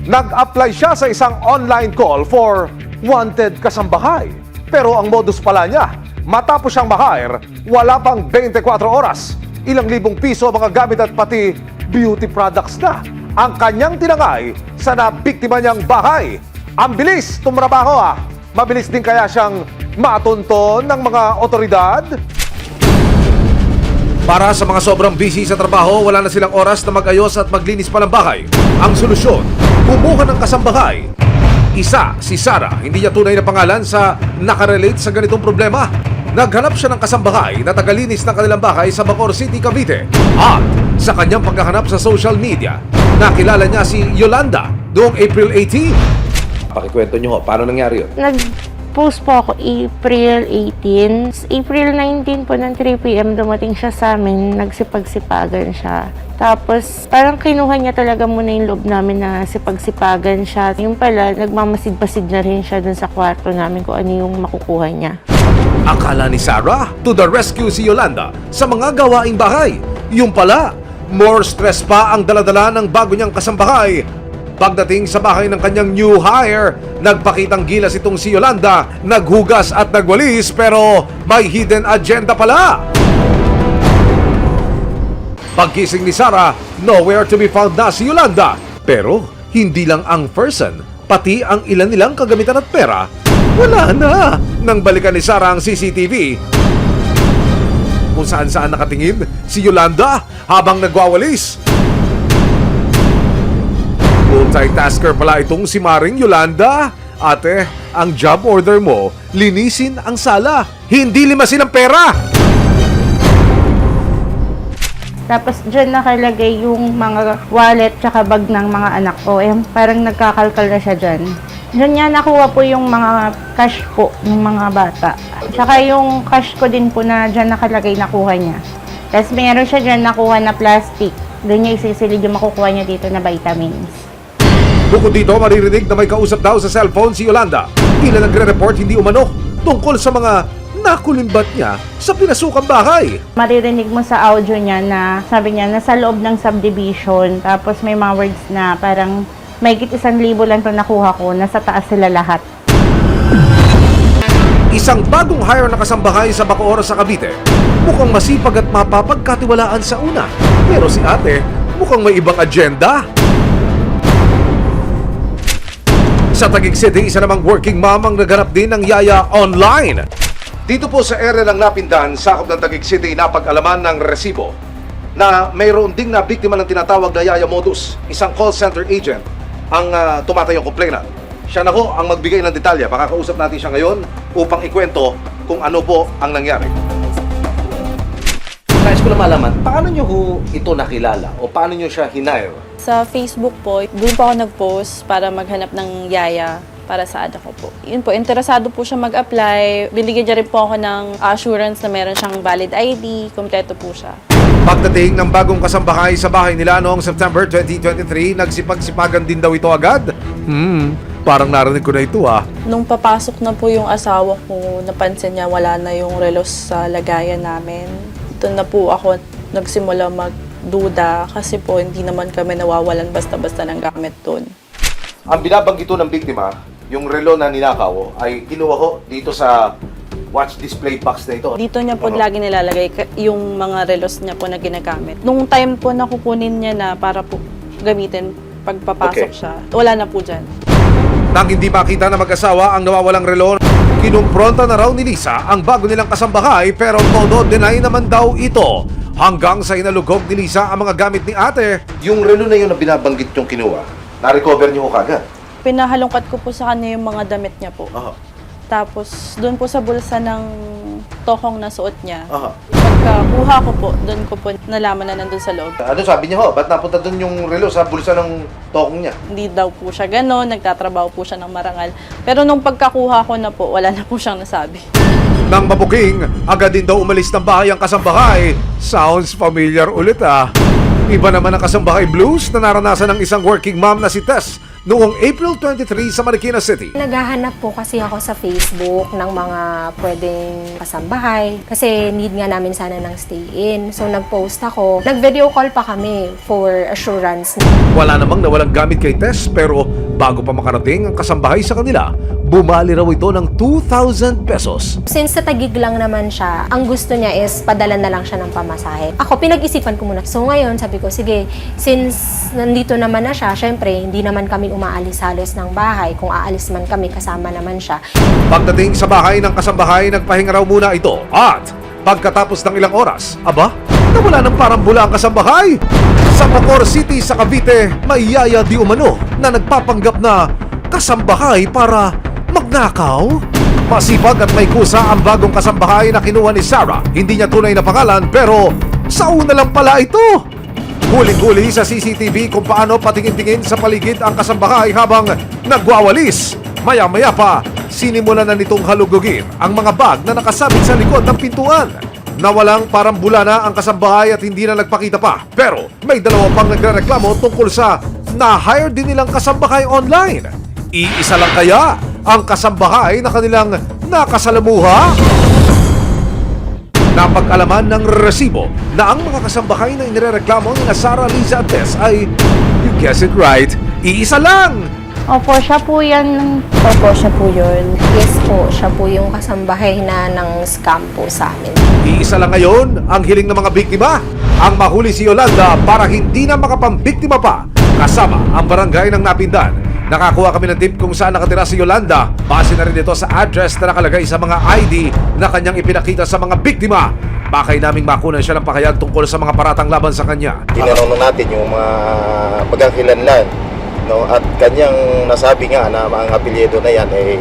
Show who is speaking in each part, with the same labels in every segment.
Speaker 1: Nag-apply siya sa isang online call for wanted kasambahay. Pero ang modus pala niya, matapos siyang ma-hire, wala pang 24 oras. Ilang libong piso mga gamit at pati beauty products na ang kanyang tinangay sa nabiktima niyang bahay. Ang bilis tumrabaho ah. Mabilis din kaya siyang matunton ng mga otoridad? Para sa mga sobrang busy sa trabaho, wala na silang oras na mag-ayos at maglinis pa ng bahay. Ang solusyon, kumuha ng kasambahay. Isa, si Sarah, hindi niya tunay na pangalan sa nakarelate sa ganitong problema. Naghanap siya ng kasambahay na tagalinis ng kanilang bahay sa Bacoor City, Cavite. At sa kanyang paghahanap sa social media, nakilala niya si Yolanda noong April 18. Pakikwento niyo ho, paano nangyari yun?
Speaker 2: Nag-post po ako April 18. April 19 po ng 3 p.m. dumating siya sa amin, nagsipagsipagan siya. Tapos parang kinuha niya talaga muna yung loob namin na sipagsipagan siya. Yung pala, nagmamasid-pasid na rin siya dun sa kwarto namin kung ano yung makukuha niya.
Speaker 1: Akala ni Sarah, to the rescue si Yolanda sa mga gawaing bahay. Yung pala, more stress pa ang daladala ng bago niyang kasambahay. Pagdating sa bahay ng kanyang new hire, nagpakitang gilas itong si Yolanda, naghugas at nagwalis pero may hidden agenda pala. Pagkising ni Sarah, nowhere to be found na si Yolanda. Pero hindi lang ang person, pati ang ilan nilang kagamitan at pera, wala na. Nang balikan ni Sarah ang CCTV, kung saan-saan nakatingin si Yolanda habang nagwawalis. Multitasker pala itong si Maring Yolanda. Ate, ang job order mo, linisin ang sala, hindi limasin ang pera.
Speaker 2: Tapos dyan nakalagay yung mga wallet tsaka bag ng mga anak ko. Parang nagkakalkal na siya dyan. Doon niya nakuha po yung mga cash po ng mga bata. Tsaka yung cash ko din po na dyan nakalagay nakuha niya. Tapos meron siya dyan nakuha na plastic. Doon niya isisilid yung makukuha niya dito na vitamins.
Speaker 1: Bukod dito, maririnig na may kausap daw sa cellphone si Yolanda. Tila nagre-report hindi umano tungkol sa mga nakulimbat niya sa pinasukang bahay.
Speaker 2: Maririnig mo sa audio niya na sabi niya nasa loob ng subdivision. Tapos may mga words na parang mahigit 1,000 lang ito nakuha ko, nasa taas sila lahat.
Speaker 1: Isang bagong hire na kasambahay sa Bacoor sa Cavite. Mukhang masipag at mapapagkatiwalaan sa una. Pero si ate, mukhang may ibang agenda. Sa Taguig City, isa namang working mom ang naghanap din ng yaya online. Dito po sa area ng Napindan, sakop ng Taguig City, napag-alaman ng resibo na mayroon ding na biktima ng tinatawag na yaya modus. Isang call center agent ang tumatayong complainant. Siya na ho ang magbigay ng detalye. Makakausap natin siya ngayon upang ikwento kung ano po ang nangyari. Nais ko na malaman, paano nyo ho ito nakilala o paano nyo siya hinire?
Speaker 3: Sa Facebook po, doon po ako nag-post para maghanap ng yaya para sa anak ko po. Yun po, interesado po siya mag-apply. Binigyan niya rin po ako ng assurance na meron siyang valid ID, kompleto po siya.
Speaker 1: Pagdating ng bagong kasambahay sa bahay nila noong September 2023, nagsipag-sipagan din daw ito agad? Parang narinig ko na ito ah.
Speaker 3: Nung papasok na po yung asawa ko, napansin niya wala na yung relos sa lagayan namin. Doon na po ako nagsimula magduda kasi po hindi naman kami nawawalan basta-basta ng gamit doon.
Speaker 1: Ang binabanggit ng biktima, yung relo na ninakaw ay kinuha ko dito sa watch display box na ito.
Speaker 3: Dito niya po lagi nilalagay yung mga relos niya po na ginagamit. Nung time po na kukunin niya na para po gamitin pagpapasok siya, wala na po dyan.
Speaker 1: Nang hindi makita na mag-asawa ang nawawalang relo, kinumpronta na raw ni Lisa ang bago nilang kasambahay pero todo deny naman daw ito. Hanggang sa inalugog ni Lisa ang mga gamit ni ate. Yung relo na yun na binabanggit yung kinuha, na-recover niyo ko kagad?
Speaker 3: Pinahalongkat ko po sa kanya yung mga damit niya po.
Speaker 1: Aha.
Speaker 3: Tapos doon po sa bulsa ng tohong na suot niya.
Speaker 1: Aha.
Speaker 3: Pagkakuha ko po, doon ko po nalaman na nandun sa loob.
Speaker 1: Ano sabi niya ho? Ba't napunta doon yung relo sa bulsa ng tokong niya?
Speaker 3: Hindi daw po siya gano'n, nagtatrabaho po siya ng marangal. Pero nung pagkakuha ko na po, wala na po siyang nasabi.
Speaker 1: Nang mabuking, agad din daw umalis ng bahay ang kasambahay. Sounds familiar ulit ah. Iba naman ang kasambahay blues na naranasan ng isang working mom na si Tess noong April 23 sa Marikina City.
Speaker 4: Naghahanap po kasi ako sa Facebook ng mga pwedeng kasambahay kasi need nga namin sana ng stay-in. So nag-post ako. Nag-video call pa kami for assurance.
Speaker 1: Wala namang nawalang gamit kay Tess pero bago pa makarating ang kasambahay sa kanila, bumali raw ito ng 2,000 pesos.
Speaker 4: Since sa Taguig lang naman siya, ang gusto niya is padala na lang siya ng pamasahe. Ako, pinag-isipan ko muna. So ngayon, sabi ko, sige, since nandito naman na siya, syempre, hindi naman kami umaalis halos ng bahay. Kung aalis man kami, kasama naman siya.
Speaker 1: Pagdating sa bahay ng kasambahay, nagpahinga raw muna ito. At pagkatapos ng ilang oras, aba, nawala ng parambula ang kasambahay. Sa Bacoor City sa Cavite, may yaya di umano na nagpapanggap na kasambahay para magnakaw. Masipag at may kusa ang bagong kasambahay na kinuha ni Sarah. Hindi niya tunay na pangalan pero sa una lang pala ito. Huling-huli sa CCTV kung paano patingin-tingin sa paligid ang kasambahay habang nagwawalis. Maya-maya pa, sinimulan na nitong halugugin ang mga bag na nakasabit sa likod ng pintuan. Nawalang parambula na ang kasambahay at hindi na nagpakita pa. Pero may dalawa pang nagrereklamo tungkol sa na-hire din nilang kasambahay online. Iisa lang kaya ang kasambahay na kanilang nakasalamuha? Napag-alaman ng resibo na ang mga kasambahay na inirereklamo ni Sarah, Liza at Tess ay, you guess it right, iisa lang!
Speaker 2: Opo, siya po yan.
Speaker 4: Opo, siya po yun. Yes po, siya po yung kasambahay na ng scam po sa amin.
Speaker 1: Iisa lang ngayon ang hiling ng mga biktima, ang mahuli si Yolanda para hindi na makapambiktima pa kasama ang barangay ng Napindan. Nakakuha kami ng tip kung saan nakatira si Yolanda. Base na rin ito sa address na nakalagay sa mga ID na kanyang ipinakita sa mga biktima. Bakay naming makunan siya ng pakayag tungkol sa mga paratang laban sa kanya.
Speaker 5: Tinanong natin yung mga pagkakilanlan, no? At kanyang nasabi nga na mga apelyido na yan ay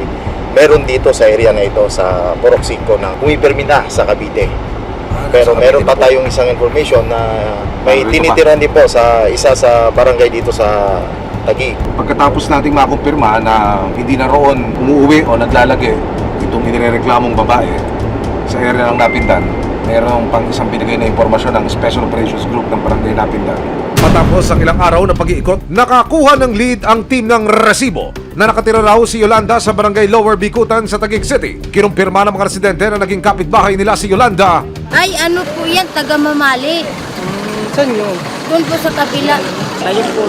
Speaker 5: meron dito sa area na ito sa Purok 5 na umipirmina sa Cavite. Pero meron pa tayong isang information na may tinitiran din po sa isa sa barangay dito sa Taguig.
Speaker 6: Pagkatapos nating makumpirma na hindi na roon umuwi o naglalagay itong inireklamong babae sa area ng Napindan, mayroong pang isang binigay na impormasyon ng Special Operations Group ng Barangay Napindan.
Speaker 1: Matapos ang ilang araw na pag-iikot, nakakuha ng lead ang team ng resibo na nakatira raw si Yolanda sa barangay Lower Bikutan sa Taguig City. Kinumpirma ng mga residente na naging kapitbahay nila si Yolanda.
Speaker 7: Ay, ano po yan? Taga Mamali.
Speaker 8: Saan yun?
Speaker 7: Doon po sa kabila.
Speaker 8: Ayun po.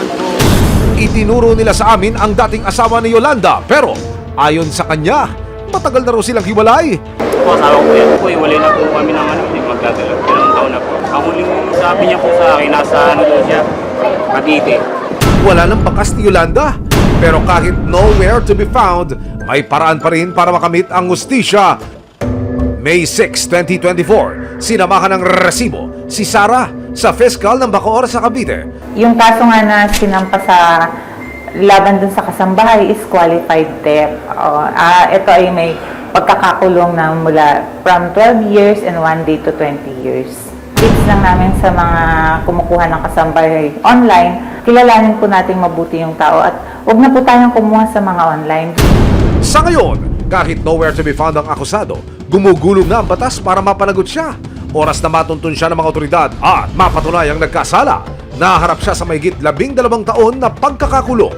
Speaker 1: Itinuro nila sa amin ang dating asawa ni Yolanda pero ayon sa kanya, matagal na raw silang hiwalay.
Speaker 8: Po, asawa ko yan po. Iwalay na po kami ng hindi magdadala. Ilang taon na po. Ang huling sabi niya po sa akin, nasa ano doon siya, Cavite.
Speaker 1: Wala nang bakas ni Yolanda pero kahit nowhere to be found, may paraan pa rin para makamit ang hustisya. May 6, 2024, sinamahan ng resibo si Sarah sa fiscal ng Bacoor sa Cavite.
Speaker 9: Yung kaso nga na sinampa sa laban dun sa kasambahay is qualified theft. Ito ay may pagkakakulong na mula from 12 years and 1 day to 20 years. Tips lang namin sa mga kumukuha ng kasambahay online, kilalanin po natin mabuti yung tao at huwag na po tayong kumuha sa mga online.
Speaker 1: Sa ngayon, kahit nowhere to be found ang akusado, gumugulong na ang batas para mapanagot siya. Oras na matuntun siya ng mga otoridad at mapatunayang nagkasala. Naharap siya sa mahigit 12 taon na pagkakakulong.